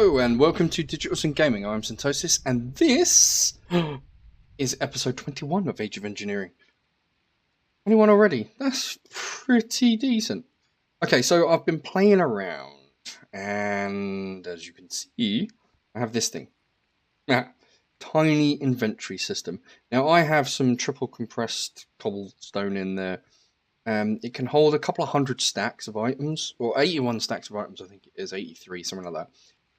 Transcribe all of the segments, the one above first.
Hello and welcome to digitalSyn Gaming. I'm Syntosis and this is episode 21 of Age of Engineering. 21 already? That's pretty decent. Okay, so I've been playing around and as you can see, I have this thing. Tiny inventory system. Now I have some triple compressed cobblestone in there. It can hold a couple of hundred stacks of items, or 81 stacks of items, I think it is, 83, something like that.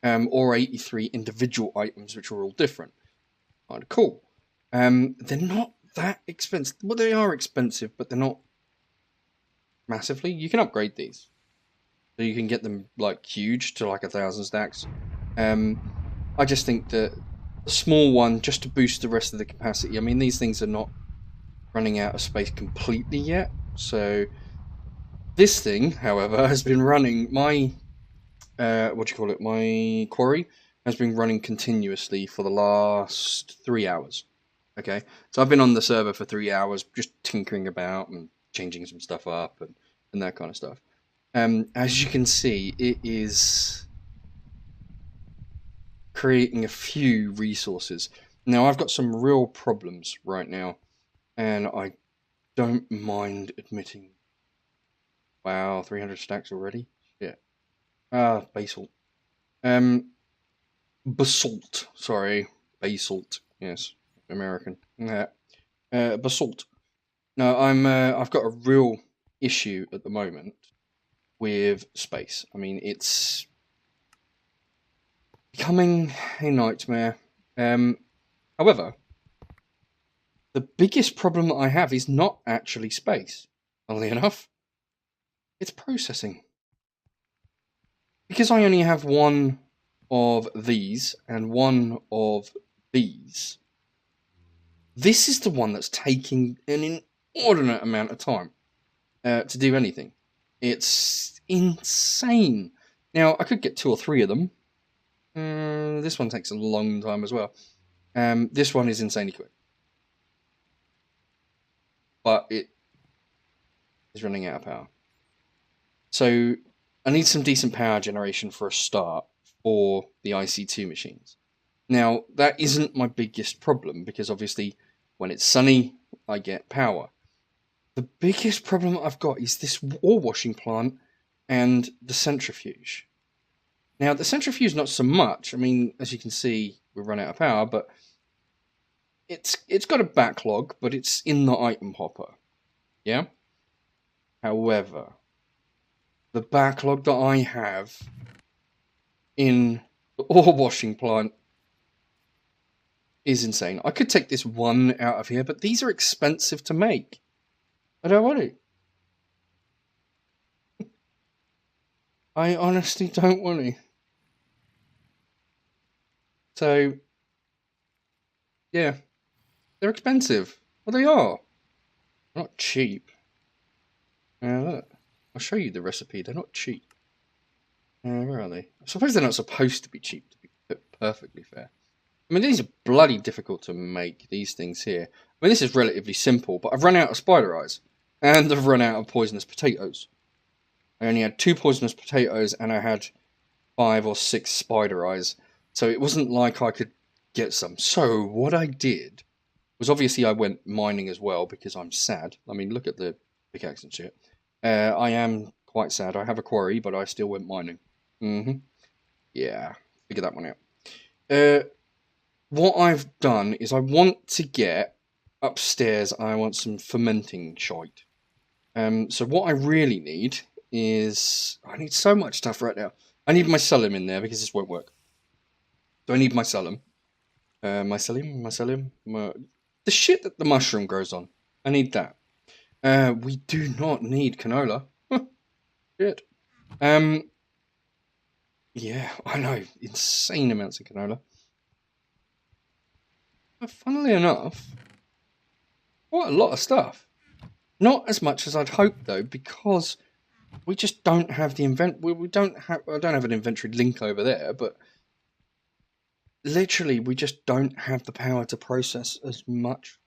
Or 83 individual items, which are all different. Kind of cool. They're not that expensive. Well, they are expensive, but they're not massively. You can upgrade these. So you can get them, like, huge to, like, 1,000 stacks. I just think that a small one, just to boost the rest of the capacity. I mean, these things are not running out of space completely yet. So this thing, however, has been running my my quarry has been running continuously for the last 3 hours. Okay, so I've been on the server for 3 hours just tinkering about and changing some stuff up and that kind of stuff. As you can see, it is creating a few resources. Now I've got some real problems right now, and I don't mind admitting. Wow, 300 stacks already? Yeah. Basalt. Basalt. Sorry. Basalt. Yes. American. Yeah. Basalt. No, I've got a real issue at the moment with space. I mean, it's becoming a nightmare. However, the biggest problem that I have is not actually space, funnily enough. It's processing. Because I only have one of these and one of these, this is the one that's taking an inordinate amount of time to do anything. It's insane. Now, I could get 2 or 3 of them. This one takes a long time as well. This one is insanely quick. But it is running out of power. So I need some decent power generation for a start for the IC2 machines. Now, that isn't my biggest problem, because obviously when it's sunny, I get power. The biggest problem I've got is this ore washing plant and the centrifuge. Now, the centrifuge, not so much. I mean, as you can see, we've run out of power, but it's got a backlog, but it's in the item hopper. Yeah? However, the backlog that I have in the ore washing plant is insane. I could take this one out of here, but these are expensive to make. I don't want to. I honestly don't want to. So, yeah, they're expensive. Well, they are. They're not cheap. Look, I'll show you the recipe. They're not cheap. Where are they? I suppose they're not supposed to be cheap, to be perfectly fair. I mean, these are bloody difficult to make, these things here. I mean, this is relatively simple, but I've run out of spider eyes. And I've run out of poisonous potatoes. I only had 2 poisonous potatoes, and I had 5 or 6 spider eyes. So it wasn't like I could get some. So what I did was, obviously I went mining as well, because I'm sad. I mean, look at the pickaxe and shit. I am quite sad. I have a quarry, but I still went mining. Yeah, figure that one out. What I've done is I want to get upstairs, I want some fermenting shite. So what I really need is, I need so much stuff right now. I need mycelium in there, because this won't work. So I need mycelium. Mycelium. The shit that the mushroom grows on. I need that. We do not need canola. Shit. Yeah, I know. Insane amounts of canola. But funnily enough, quite a lot of stuff. Not as much as I'd hoped, though, because we just don't have the I don't have an inventory link over there, but literally we just don't have the power to process as much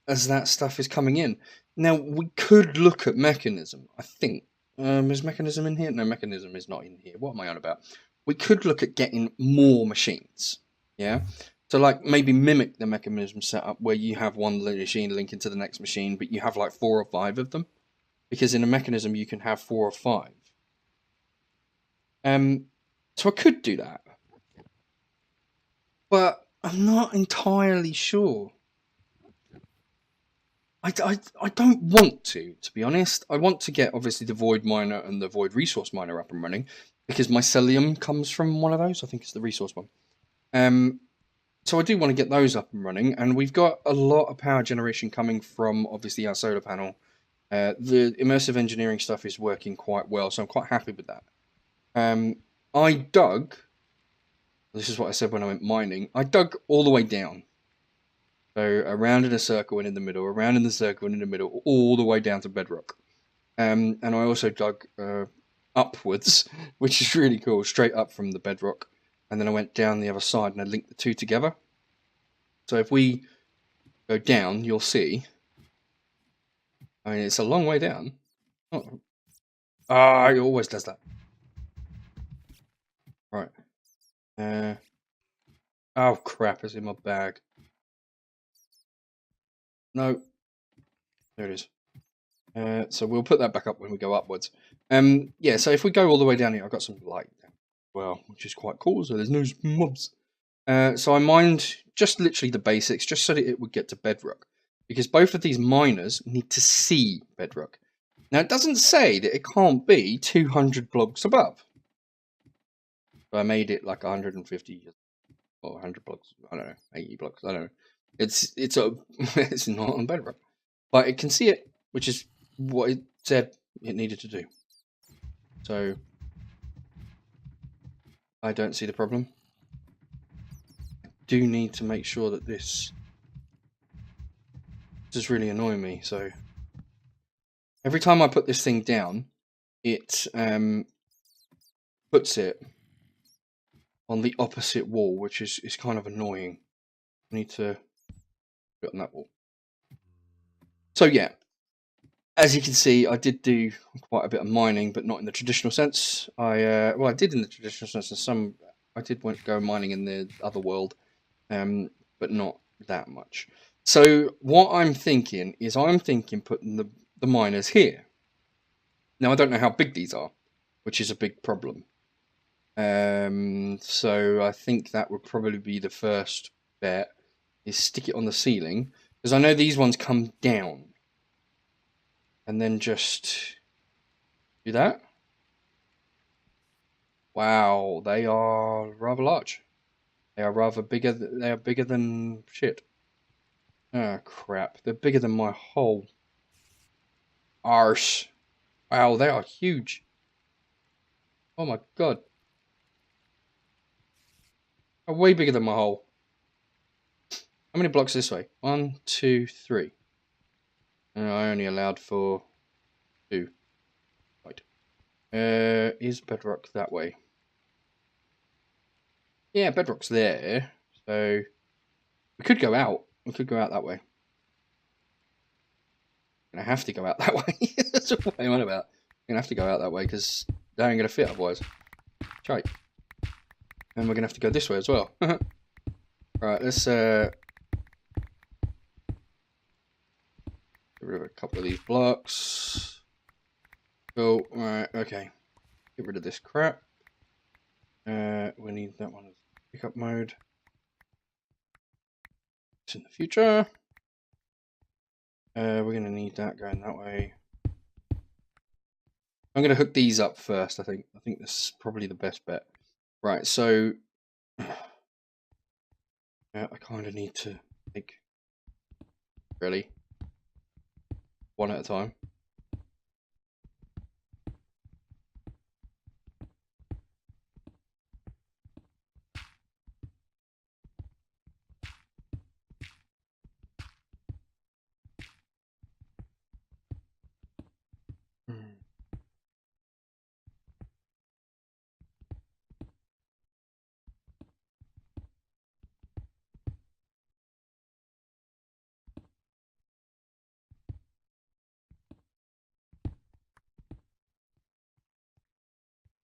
as that stuff is coming in. Now, we could look at mechanism, I think. Is mechanism in here? No, mechanism is not in here. What am I on about? we could look at getting more machines. Yeah. So like maybe mimic the mechanism setup where you have one machine linking to the next machine, but you have like 4 or 5 of them, because in a mechanism you can have 4 or 5. So I could do that, but I'm not entirely sure. I don't want to be honest. I want to get obviously the void miner and the void resource miner up and running, because mycelium comes from one of those. I think it's the resource one. So I do want to get those up and running, and we've got a lot of power generation coming from obviously our solar panel. The immersive engineering stuff is working quite well, so I'm quite happy with that. I dug, this is what I said when I went mining, I dug all the way down. So around in a circle and in the middle, around in the circle and in the middle, all the way down to bedrock. And I also dug upwards, which is really cool, straight up from the bedrock. And then I went down the other side and I linked the two together. So if we go down, you'll see, I mean, it's a long way down. Oh, it always does that. Right. Oh crap, it's in my bag. No. There it is. So we'll put that back up when we go upwards. Yeah, so if we go all the way down here, I've got some light down, well, which is quite cool, so there's no mobs. So I mined just literally the basics, just so that it would get to bedrock, because both of these miners need to see bedrock. Now, it doesn't say that it can't be 200 blocks above. So I made it like 150 or 100 blocks, I don't know, 80 blocks, I don't know. It's not on bedrock, but it can see it, which is what it said it needed to do. So I don't see the problem. I do need to make sure that this is really annoying me. So every time I put this thing down, it puts it on the opposite wall, which is kind of annoying. I need to put it on that wall. So yeah, as you can see, I did do quite a bit of mining, but not in the traditional sense. Well, I did in the traditional sense, and I did go mining in the other world, but not that much. So what I'm thinking is, putting the miners here. Now I don't know how big these are, which is a big problem. So I think that would probably be the first bet, is stick it on the ceiling, because I know these ones come down. And then just do that. Wow, they are rather large. They are rather bigger. They are bigger than shit. Oh crap! They're bigger than my whole arse. Wow, they are huge. Oh my god, they're way bigger than my hole. How many blocks this way? 1, 2, 3. And I only allowed for 2. Right. Is bedrock that way? Yeah, bedrock's there. So we could go out. We could go out that way. I have to go out that way. That's what I'm on about. I'm gonna have to go out that way because they ain't gonna fit otherwise. Right. And we're gonna have to go this way as well. Right, let's get rid of a couple of these blocks. Cool. Alright, okay. Get rid of this crap. We need that one as pickup mode. It's in the future. We're gonna need that going that way. I'm gonna hook these up first, I think. I think this is probably the best bet. Right, so I kind of need to make, really, one at a time.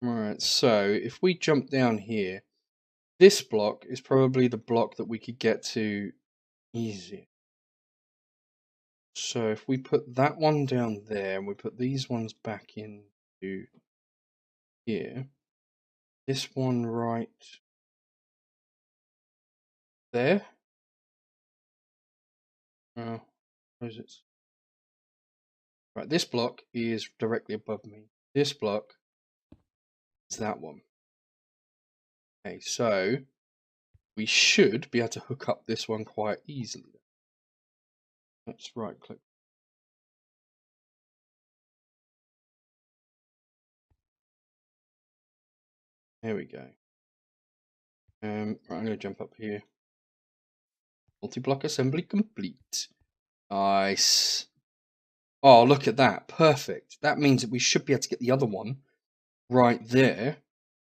Alright, so if we jump down here, this block is probably the block that we could get to easy. So if we put that one down there and we put these ones back into here, this one right there. Oh, where is it? Right, this block is directly above me. This block is that one. Okay, so we should be able to hook up this one quite easily. Let's right click. There we go. Right, I'm going to jump up here. Multi-block assembly complete. Nice. Oh, look at that. Perfect. That means that we should be able to get the other one right there,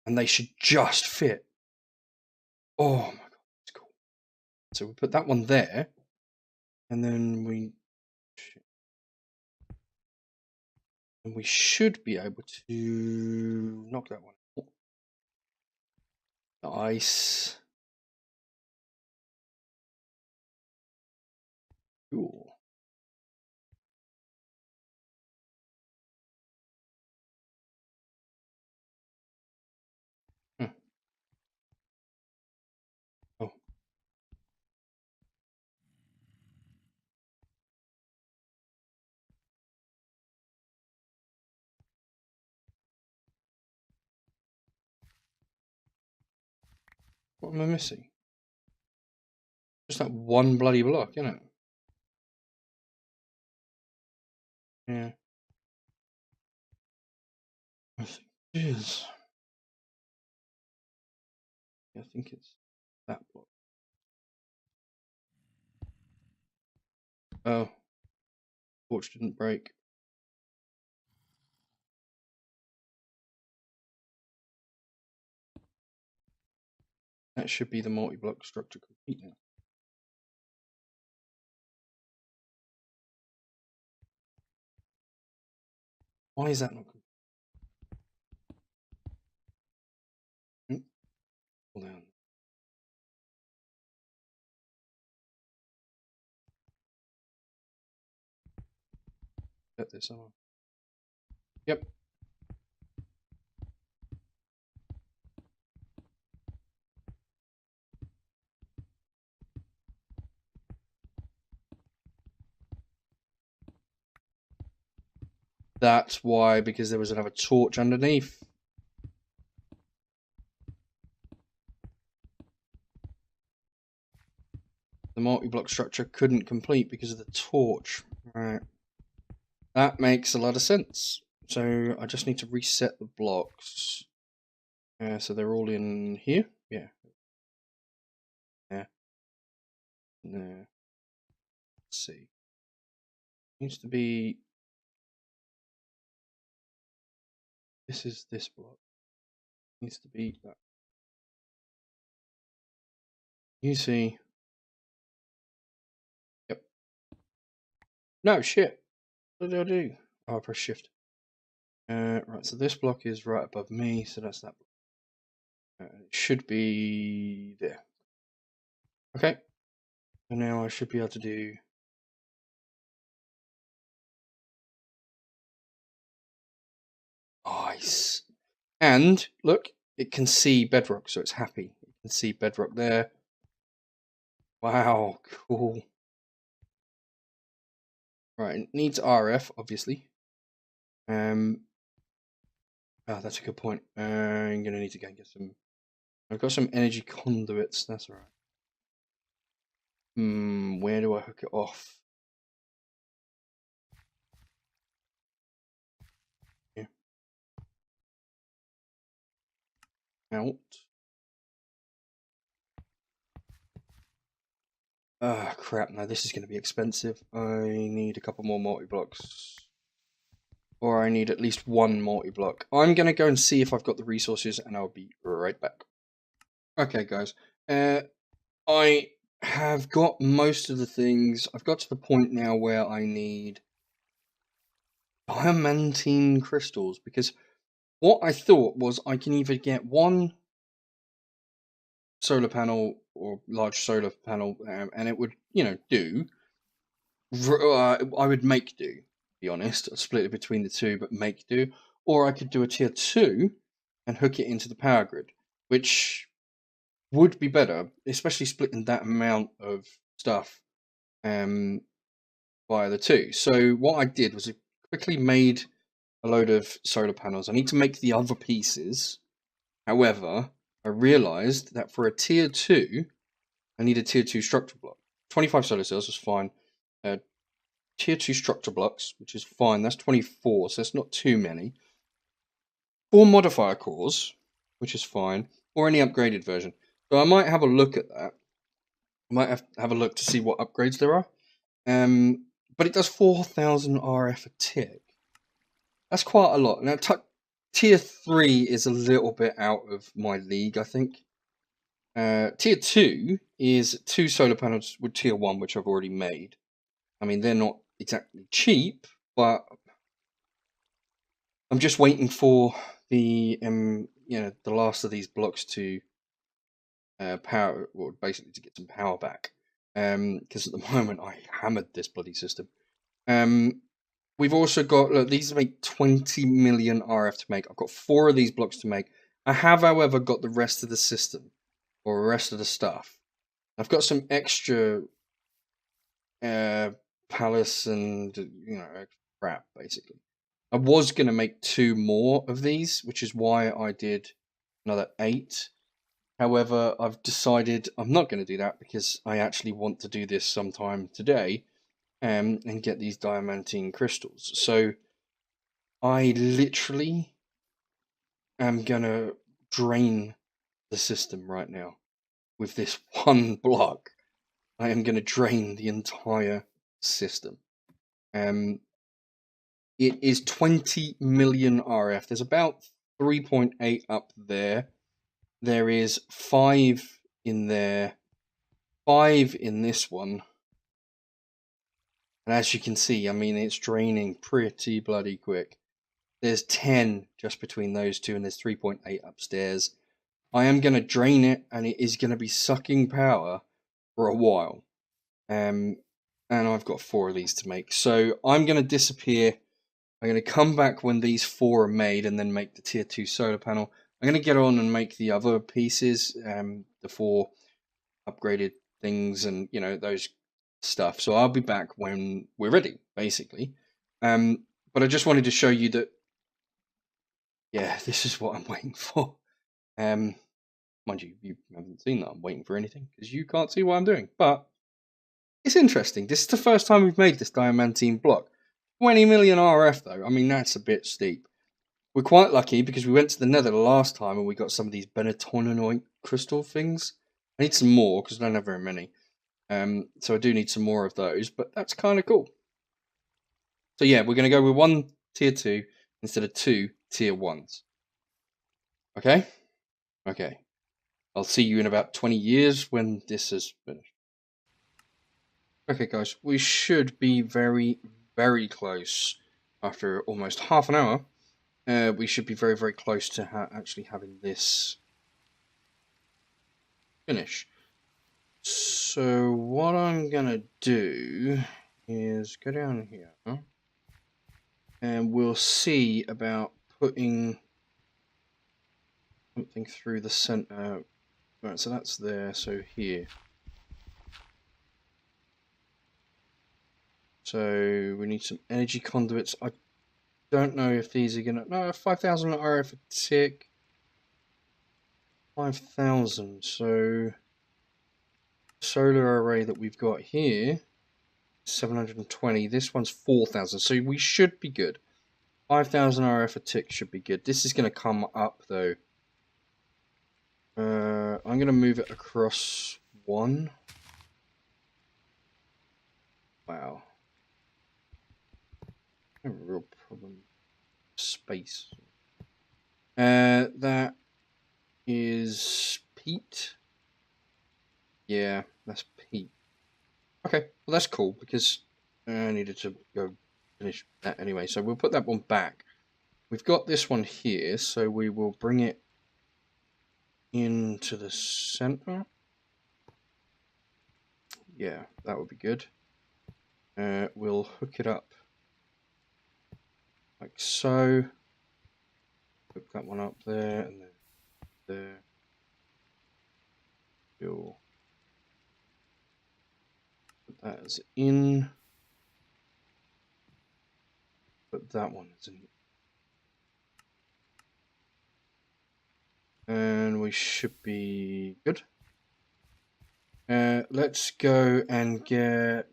and they should just fit. Oh my god, that's cool. So we put that one there, and then we should be able to knock that one out. Nice. Cool. Oh. What am I missing? Just that one bloody block, isn't it? Yeah. I think it is. I think it's that block. Oh. Torch didn't break. That should be the multi-block structure complete now. Why is that not complete? Hold on. Set this on. Yep. That's why, because there was another torch underneath. The multi-block structure couldn't complete because of the torch. Right. That makes a lot of sense. So I just need to reset the blocks. So they're all in here? Yeah. Yeah. No. Let's see. Needs to be... This is this block. Needs to be that. You see. Yep. No, shit. What did I do? Oh, I press shift. Right, so this block is right above me, so that's that block. It should be there. Okay. And now I should be able to do... Nice. And, look, it can see bedrock, so it's happy. It can see bedrock there. Wow, cool. Right, it needs RF, obviously. Oh, that's a good point. I'm gonna need to go and get some... I've got some energy conduits, that's alright. Where do I hook it off? Here. Out. Ah, crap, no, this is going to be expensive. I need a couple more multi-blocks. Or I need at least one multi-block. I'm going to go and see if I've got the resources, and I'll be right back. Okay, guys. I have got most of the things. I've got to the point now where I need diamantine crystals, because what I thought was I can either get one solar panel or large solar panel, and it would, do. I would make do, to be honest. I'd split it between the two, but make do. Or I could do a tier 2 and hook it into the power grid, which would be better, especially splitting that amount of stuff via the two. So what I did was I quickly made a load of solar panels. I need to make the other pieces. However, I realized that for a tier 2, I need a tier 2 structure block. 25 solar cells is fine. Tier 2 structure blocks, which is fine. That's 24, so that's not too many. 4 modifier cores, which is fine, or any upgraded version. So I might have a look at that. I might have a look to see what upgrades there are. But it does 4,000 RF a tick. That's quite a lot. Now, tier 3 is a little bit out of my league, I think. Tier 2 is 2 solar panels with tier 1, which I've already made. I mean, they're not exactly cheap, but I'm just waiting for the the last of these blocks to power, or basically to get some power back. Because at the moment I hammered this bloody system. We've also got, look, these make 20 million RF to make. I've got 4 of these blocks to make. I have, however, got the rest of the system, or the rest of the stuff. I've got some extra palace and crap, basically. I was going to make 2 more of these, which is why I did another 8. However, I've decided I'm not going to do that because I actually want to do this sometime today and get these diamantine crystals. So I literally am going to drain the system right now with this one block. I am going to drain the entire system. It is 20 million RF. There's about 3.8 up there. There is 5 in there, 5 in this one. And as you can see, I mean, it's draining pretty bloody quick. There's 10 just between those two, and there's 3.8 upstairs. I am going to drain it, and it is going to be sucking power for a while. And I've got 4 of these to make. So I'm going to disappear. I'm going to come back when these 4 are made and then make the tier 2 solar panel. I'm going to get on and make the other pieces, the 4 upgraded things and, those stuff. So I'll be back when we're ready, basically. But I just wanted to show you that, yeah, this is what I'm waiting for. Mind you, you haven't seen that I'm waiting for anything because you can't see what I'm doing. But it's interesting. This is the first time we've made this diamantine block. 20 million RF, though. I mean, that's a bit steep. We're quite lucky because we went to the Nether the last time and we got some of these bentonite crystal things. I need some more because I don't have very many. So I do need some more of those, but that's kind of cool. So yeah, we're going to go with 1 tier 2 instead of 2 tier 1s. Okay? Okay. I'll see you in about 20 years when this is finished. Okay, guys, we should be very, very close after almost half an hour. We should be very, very close to actually having this finish. So what I'm going to do is go down here and we'll see about putting something through the center. Right, so that's there, so here. So we need some energy conduits. I don't know if these are gonna, no, 5,000 RF a tick. 5,000, so solar array that we've got here, 720, this one's 4,000, so we should be good. 5,000 RF a tick should be good. This is going to come up though. I'm going to move it across 1. Wow. I have a real problem. Space. That is Pete. Yeah, that's Pete. Okay, well that's cool because I needed to go finish that anyway. So we'll put that one back. we've got this one here, so we will bring it into the center. Yeah, that would be good. We'll hook it up like so. Hook that one up there, and then there. We'll put that as in. Put that one as in. And we should be good. Let's go and get...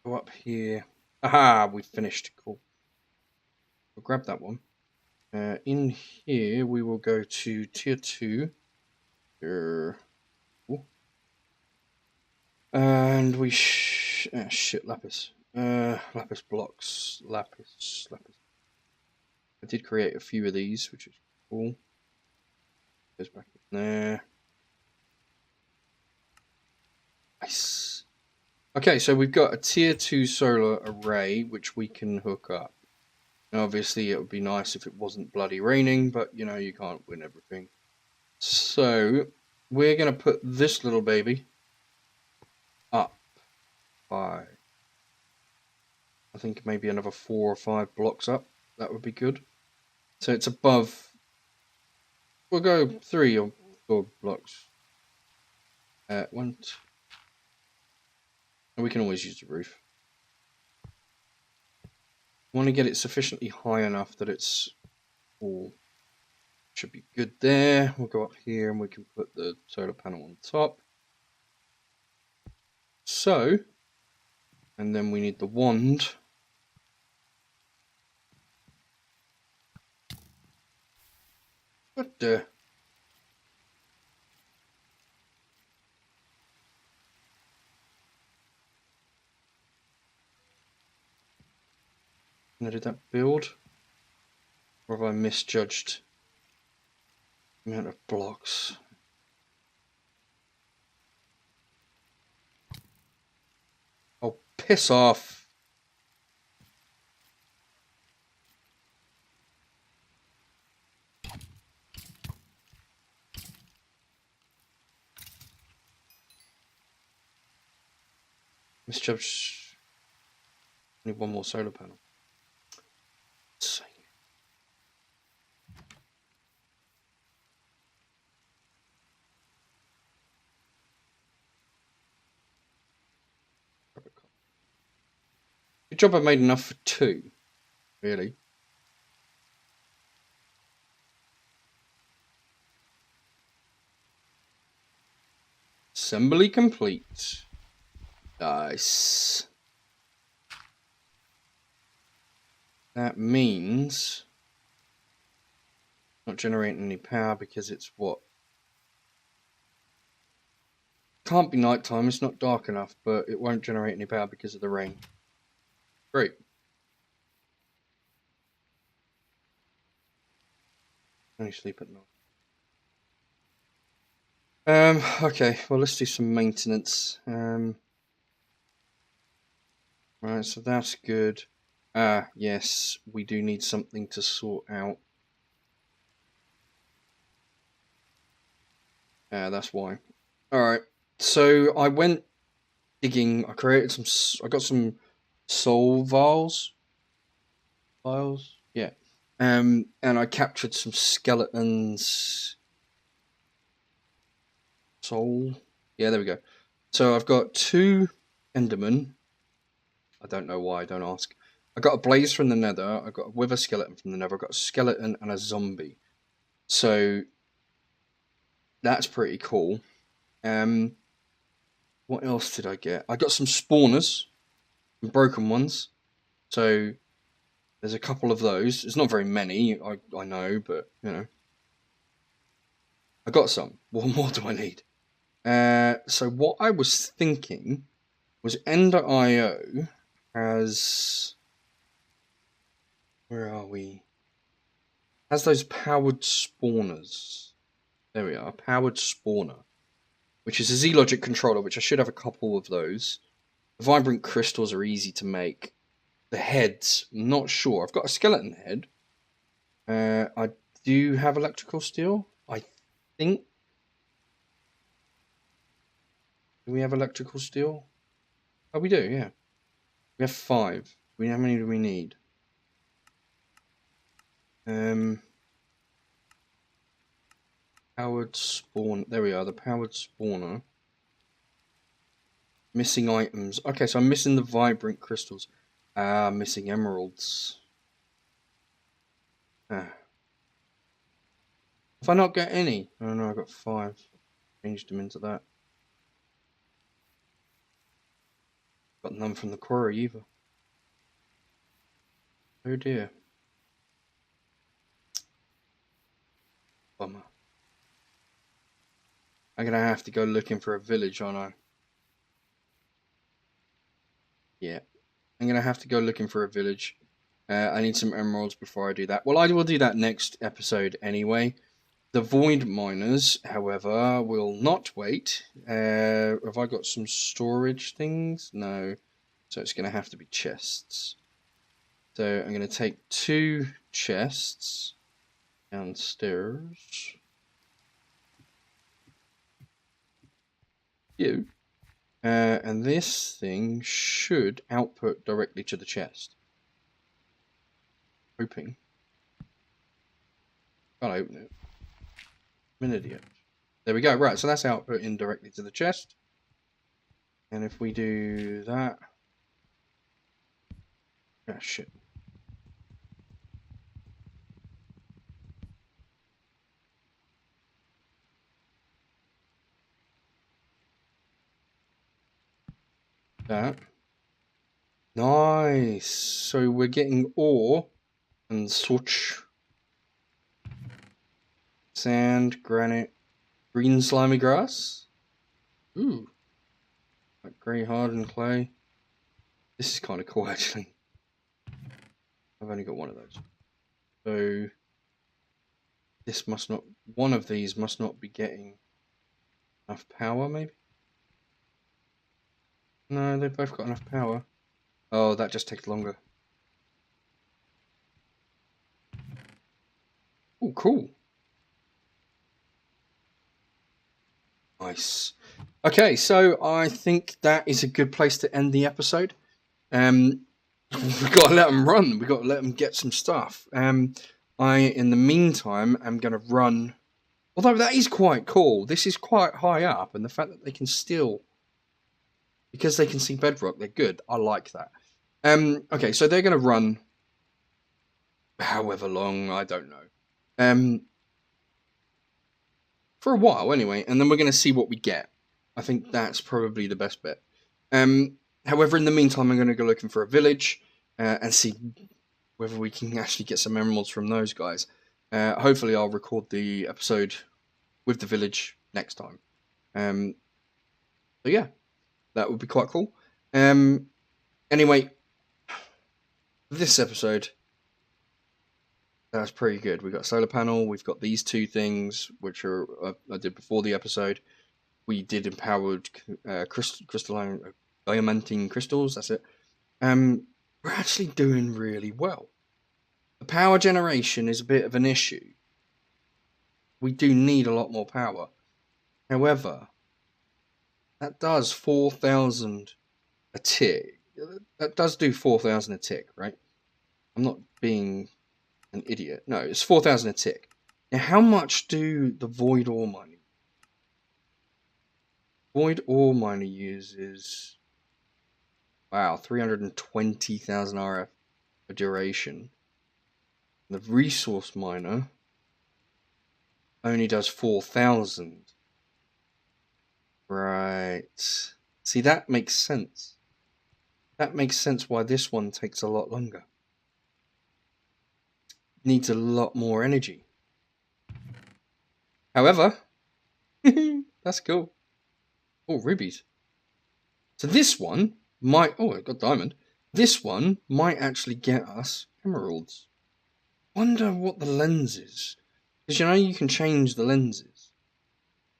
Go up here. Aha, we finished. Cool. We'll grab that one. In here, we will go to tier 2. And we... shit, lapis. Lapis blocks. Lapis. I did create a few of these, which is cool. Goes back in there. Nice. Okay, so we've got a tier 2 solar array, which we can hook up. Now, obviously, it would be nice if it wasn't bloody raining, but, you know, you can't win everything. So, we're going to put this little baby up by, I think, maybe another 4 or 5 blocks up. That would be good. So, it's above, we'll go 3 or 4 blocks. One, and we can always use the roof. We want to get it sufficiently high enough that it's all should be good there. We'll go up here and we can put the solar panel on top. So, and then we need the wand. What the? Now, did that build? Or have I misjudged the amount of blocks? Oh, piss off. Misjudged. Need one more solar panel. Good job I made enough for 2, really. Assembly complete. Nice. That means not generating any power because it's what? Can't be nighttime, it's not dark enough, but it won't generate any power because of the rain. Great. Only sleep at night. Okay, well let's do some maintenance. Right, so that's good. Yes, we do need something to sort out. That's why. Alright, so I went digging, I created some, I got some soul vials. Yeah. And I captured some skeletons. Soul. Yeah, there we go. So I've got 2 Endermen. I don't know why, don't ask. I got a blaze from the nether, I got a wither skeleton from the nether, I got a skeleton and a zombie. So that's pretty cool. What else did I get? I got some spawners, some broken ones. So there's a couple of those. It's not very many, I know, but you know. I got some. What more do I need? So what I was thinking was Ender.io has, where are we? Has those powered spawners. There we are, powered spawner, which is a Z-Logic controller, which I should have a couple of those. The vibrant crystals are easy to make. The heads, not sure. I've got a skeleton head. I do have electrical steel, I think. Do we have electrical steel? Oh, we do, yeah. We have 5. How many do we need? Powered spawn. There we are, the powered spawner. Missing items. Okay, so I'm missing the vibrant crystals. Missing emeralds. Have I not got any? Oh no, I got 5. Changed them into that. Got none from the quarry either. Oh dear. Bummer. I'm gonna have to go looking for a village, aren't I? Yeah. I'm gonna have to go looking for a village. I need some emeralds before I do that. Well, I will do that next episode anyway. The void miners, however, will not wait. Have I got some storage things? No. So it's going to have to be chests. So I'm going to take 2 chests downstairs. And this thing should output directly to the chest. Hoping. Can't open it. I'm an idiot. There we go. Right, so that's outputting directly to the chest. And if we do that... Ah, shit. That. Nice. So we're getting ore and such. Sand, granite, green slimy grass. Ooh. Like grey hardened clay. This is kind of cool actually. I've only got one of those. So this must not, one of these must not be getting enough power maybe? No, they've both got enough power. Oh, that just takes longer. Oh, cool. Nice. Okay, so I think that is a good place to end the episode. We've got to let them run. We've got to let them get some stuff. I, in the meantime, am going to run. Although that is quite cool. This is quite high up, and the fact that they can still, because they can see bedrock, they're good. I like that. Okay, so they're going to run however long, I don't know. For a while anyway, and then we're going to see what we get. I think that's probably the best bet. However, in the meantime, I'm going to go looking for a village and see whether we can actually get some emeralds from those guys. Hopefully, I'll record the episode with the village next time. So yeah, that would be quite cool. Anyway, this episode, that's pretty good. We've got a solar panel. We've got these 2 things, which are I did before the episode. We did empowered crystalline diamantine crystals. That's it. We're actually doing really well. The power generation is a bit of an issue. We do need a lot more power. However, that does 4,000 a tick. That does do 4,000 a tick, right? I'm not being an idiot. No, it's 4,000 a tick. Now, how much do the void ore miner? Void ore miner uses, wow, 320,000 RF for duration. The resource miner only does 4,000. Right. See, that makes sense. That makes sense why this one takes a lot longer. Needs a lot more energy. However, that's cool. Oh, rubies. So this one might... Oh, I got diamond. This one might actually get us emeralds. Wonder what the lens is. Because you know you can change the lenses.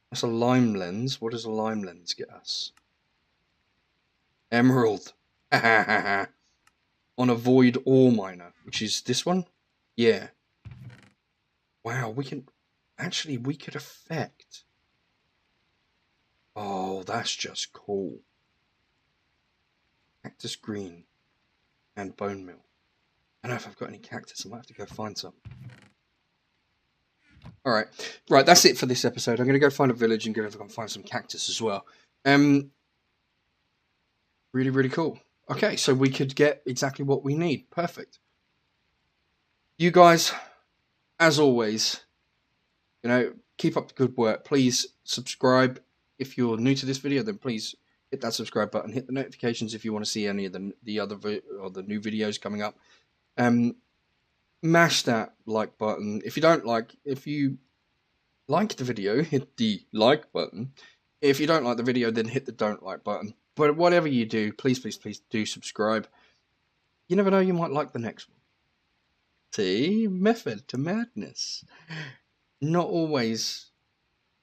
That's a lime lens. What does a lime lens get us? Emerald. On a void ore miner, which is this one. Yeah. Wow, we can actually we could affect. Oh, that's just cool. Cactus green and bone meal. I don't know if I've got any cactus. I might have to go find some. All right, right. That's it for this episode. I'm going to go find a village and go and find some cactus as well. Really, really cool. Okay, so we could get exactly what we need. Perfect. You guys, as always, keep up the good work. Please subscribe. If you're new to this video, then please hit that subscribe button. Hit the notifications if you want to see any of the other or the new videos coming up. Mash that like button. If you like the video, hit the like button. If you don't like the video, then hit the don't like button. But whatever you do, please, please, please do subscribe. You never know, you might like the next one. See? Method to madness. Not always,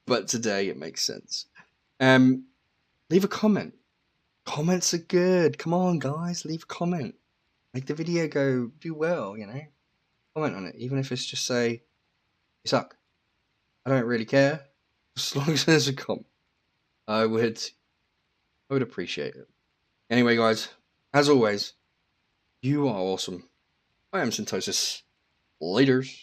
but today it makes sense. Leave a comment. Comments are good. Come on, guys, leave a comment. Make the video do well, Comment on it, even if it's just say, you suck. I don't really care. As long as there's a comment. I would appreciate it. Anyway, guys, as always, you are awesome. I am Syntosis. Laters.